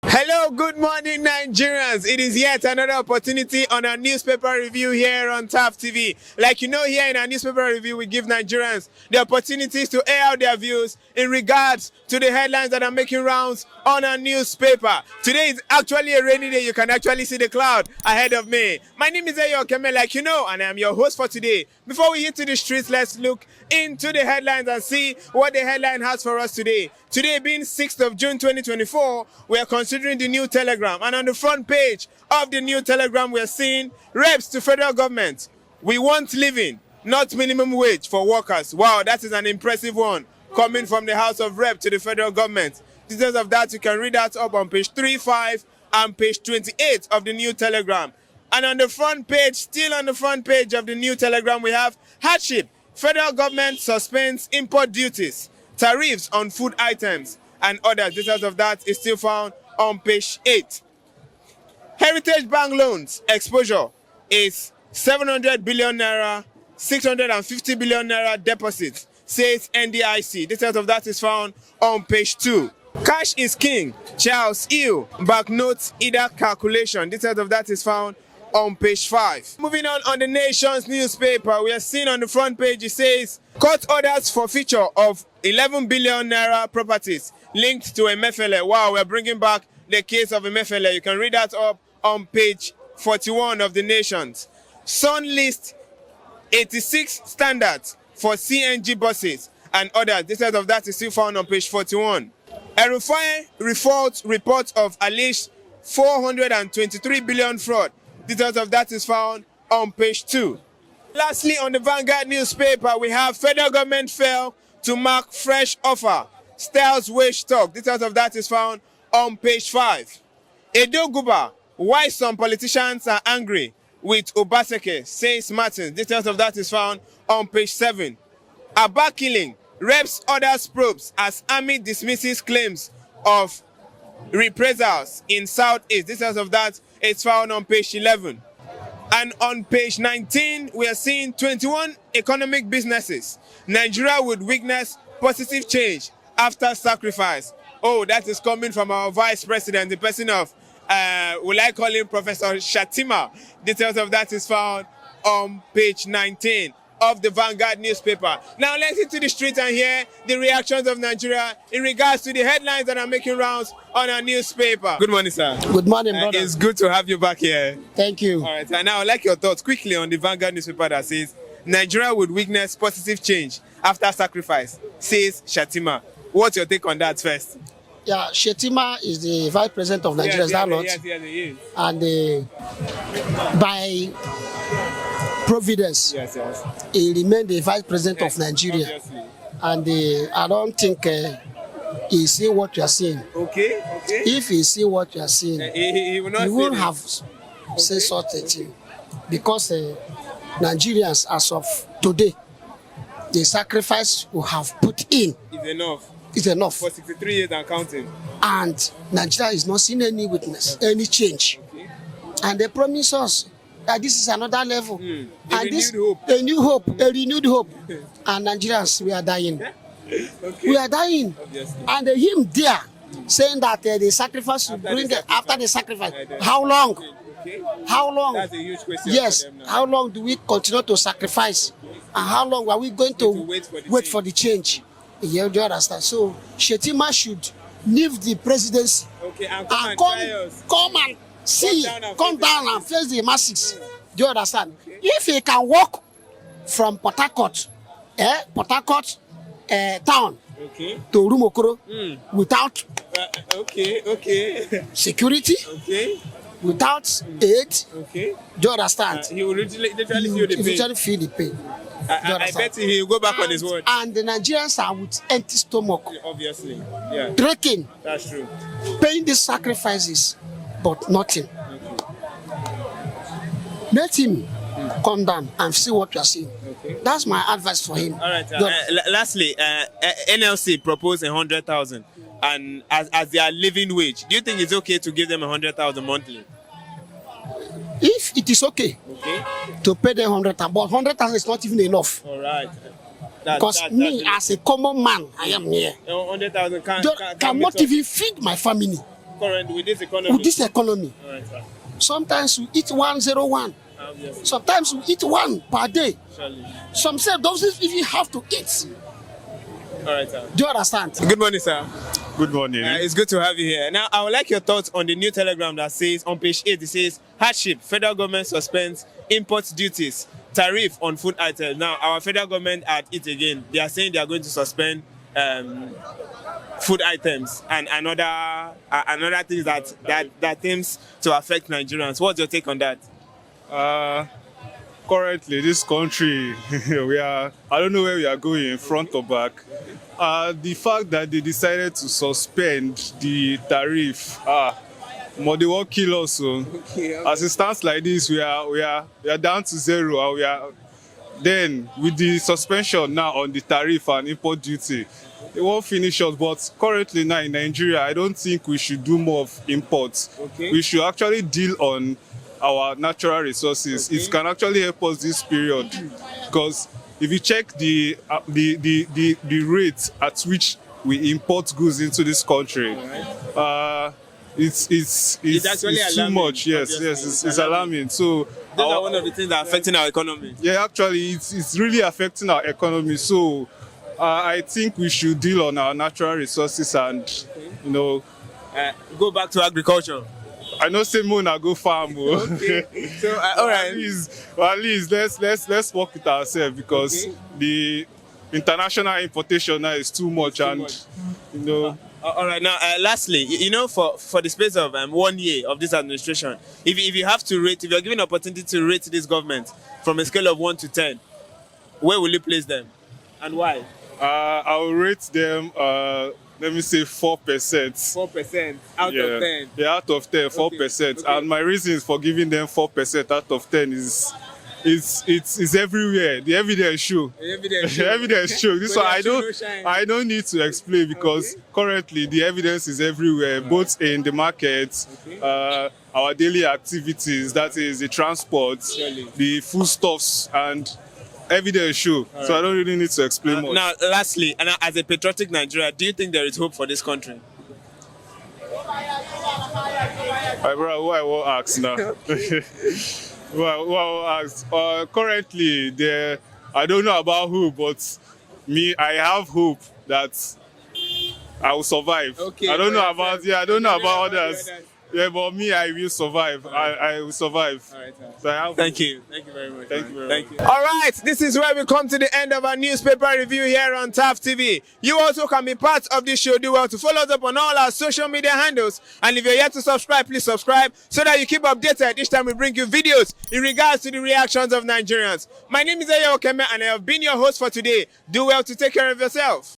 Hello, good morning, Nigerians. It is yet another opportunity on our newspaper review here on TAF TV. Like you know, here in our newspaper review, we give Nigerians the opportunities to air out their views in regards to the headlines that are making rounds on our newspaper. Today is actually a rainy day. You can actually see the cloud ahead of me. My name is Ayo Keme, like you know, and I'm your host for today. Before we hit to the streets, let's look into the headlines and see what the headline has for us today. Today being 6th of June 2024, we are considering the new telegram. And on the front page of the new telegram, we are seeing reps to federal government. We want living, not minimum wage for workers. Wow, that is an impressive one coming from the House of Rep to the federal government. Details of that, you can read that up on page 35 and page 28 of the new telegram. And on the front page, still on the front page of the new telegram, we have hardship. Federal government suspends import duties, tariffs on food items, and other details of that is still found on page 8. Heritage Bank loans exposure is 700 billion naira, 650 billion naira deposits, says NDIC. Details of that is found on page 2. Cash is king, Charles Eel, banknotes either calculation. Details of that is found on page 5. Moving on the Nation's newspaper, we are seeing on the front page, it says, court orders for forfeiture of 11 billion naira properties linked to Emefiele. Wow, we're bringing back the case of Emefiele. You can read that up on page 41 of the Nation's. Sun lists 86 standards for CNG buses and others. Details of that is still found on page 41. Erufai report of alleged 423 billion fraud. Details of that is found on page 2. Lastly, on the Vanguard newspaper, we have federal government fail to mark fresh offer, styles wage talk. Details of that is found on page 5. Edo Guba, why some politicians are angry with Obaseke, says Martin. Details of that is found on page 7. Aba killing, reps orders probes as army dismisses claims of reprisals in Southeast. Details of that is found on page 11. And on page 19, we are seeing 21 economic businesses. Nigeria would witness positive change after sacrifice. Oh, that is coming from our vice president, the person of, will I call him Professor Shatima. Details of that is found on page 19 of the Vanguard newspaper. Now let's hit to the street and hear the reactions of Nigeria in regards to the headlines that are making rounds on our newspaper. Good morning, sir. Good morning, brother. It's good to have you back here. Thank you. All right, and now I'd like your thoughts quickly on the Vanguard newspaper that says Nigeria would witness positive change after sacrifice, says Shatima. What's your take on that first? Yeah, Shetima is the vice president of Nigeria, is that not? Yes, he is. And by providence, Yes. he remained the vice president of Nigeria. Obviously. And I don't think he see what you are saying. Okay. If he see what you are saying, He will not he say won't this. have said such a thing. Because Nigerians, as of today, the sacrifice we have put in It's enough is enough. for 63 years and counting. And Nigeria is not seeing any witness, any change. Okay. And they promise us that this is another level. A And this renewed hope. a new hope, a renewed hope. And Nigerians, we are dying. Okay. We are dying. Obviously. And him there saying that the sacrifice will After bring the sacrifice. after the sacrifice. Yeah, How long? Okay. How long? That's a huge question Yes. for them now. How long do we continue to sacrifice? And how long are we going to wait for the change? Yeah, do you understand? So Shetima should leave the presidency Okay, and and try us. come and see, Come down and face and face the masses. Do you understand? If he can walk from Port Harcourt town Okay. to Rumokoro without Okay. security, Okay. without aid, Okay. do you understand? He will literally He feel would the pain. eventually feel the pain. I bet he will go back on his word. And the Nigerians are with empty stomach, Obviously. Yeah. drinking, That's true. paying these sacrifices, but nothing. Let him come down and see what you are seeing. Okay. That's my advice for him. All right. Don't- Lastly, NLC proposed 100,000 and as their living wage. Do you think it's okay to give them 100,000 monthly? If it is okay to pay them 100,000, but 100,000 is not even enough. All right. Because me, as a common man, I am here. 100,000 Cannot even feed my family. current with this economy? With this economy. All right, sir. Sometimes we eat 101. Yes. Sometimes we eat one per day. Surely. Some say doesn't even have to eat. All right, sir. Do you understand? Good morning, sir. Good morning. It's good to have you here. Now, I would like your thoughts on the new telegram that says, on page 8, it says, hardship, federal government suspends import duties, tariff on food items. Now, our federal government at it again. They are saying they are going to suspend food items and another things that seems to affect Nigerians. What's your take on that? Currently, this country, I don't know where we are going, front or back. The fact that they decided to suspend the tariff, they won't kill us. So. As it stands like this, we are down to zero. Then, with the suspension now on the tariff and import duty, it won't finish us. But currently now in Nigeria, I don't think we should do more of imports. Okay. We should actually deal on our natural resources. Okay. It can actually help us this period, because if you check the rate at which we import goods into this country, it's actually too alarming, much. Yes, obviously. it's alarming. So Those are one of the things that are affecting our economy. yeah, actually, it's really affecting our economy. So I think we should deal on our natural resources and Go back to agriculture. I know say Mona go farm. Okay. So, all right. At least let's work with ourselves, because the international importation now is too much, Too and much. All right. Now, lastly, for the space of 1 year of this administration, if you have to rate, if you're given an opportunity to rate this government from a scale of 1 to 10, where will you place them, and why? I will rate them. Let me say 4%. 4% out of 10. Yeah, out of 10, 4%. Okay. And my reasons for giving them 4% out of 10 is it's everywhere. The evidence show. The evidence show. This But one I don't need to explain, because currently the evidence is everywhere, both in the markets, our daily activities, that is the transport, Surely. the foodstuffs, and evidence show. So I don't really need to explain much. Now, lastly, and as a patriotic Nigeria, do you think there is hope for this country? My brother, what I will ask now? What I will ask? Currently, I don't know about who, but I have hope that I will survive. Okay, I don't know well, about I don't know about others. others. Yeah, but me, I will survive. I will survive. All right, sir. So I have Thank you very much. Thank you very Thank much. you. All right, this is where we come to the end of our newspaper review here on TAF TV. You also can be part of this show. Do well to follow us up on all our social media handles. And if you're yet to subscribe, please subscribe so that you keep updated each time we bring you videos in regards to the reactions of Nigerians. My name is Ayo Okeme, and I have been your host for today. Do well to take care of yourself.